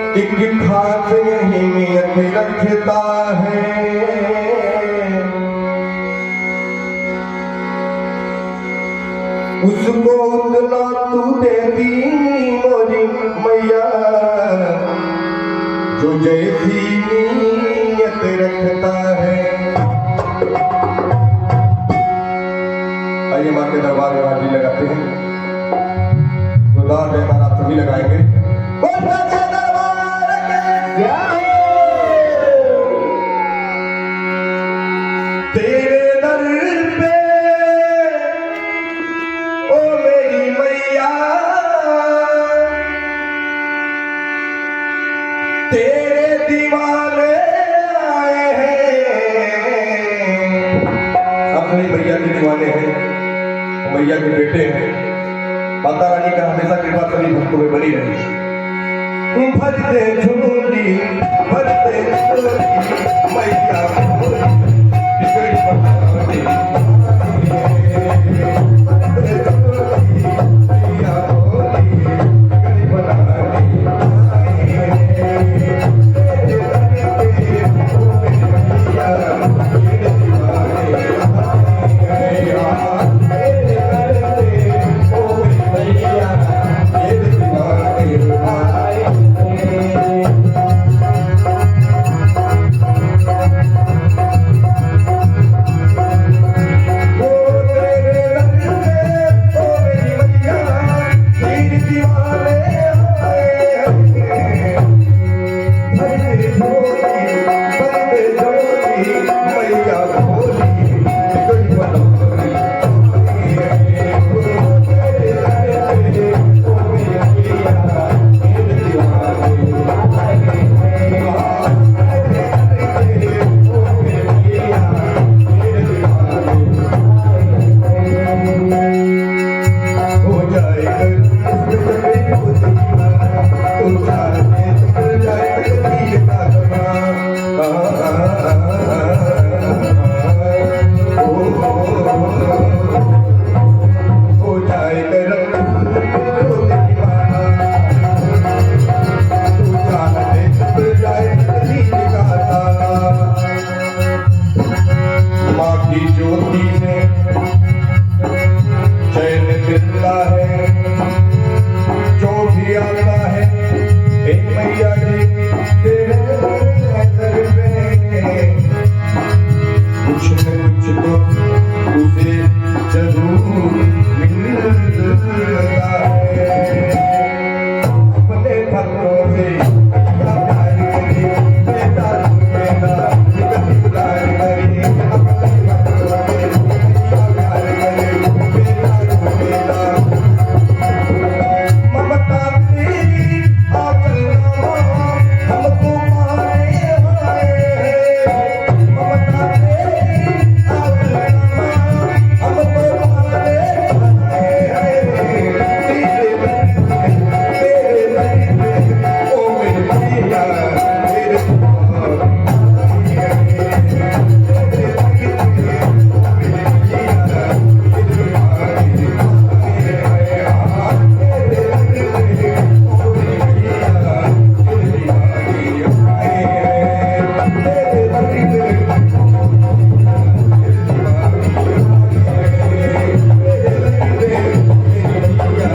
एक खास यही नियत रखता है, उसको उतना तू देती मोरी मैया, जो जैसी नियत रखता है। आइए मां के दरबार में हाजिरी लगाते हैं। जोरदार जयकारा सभी लगाएंगे। तेरे दर पे ओ मेरी मैया, तेरे दीवाने आए हैं। अपनी मैया के दीवाने हैं, मैया के बेटे हैं। माता रानी का हमेशा कृपा सभी भक्तों में बनी रही। भरते झोली भरते झोली मैया भोली, बिगड़ी बनावटी भरते झोली मैया भोली, बिगड़ी बनावटी है, जो भी आता है एक मैया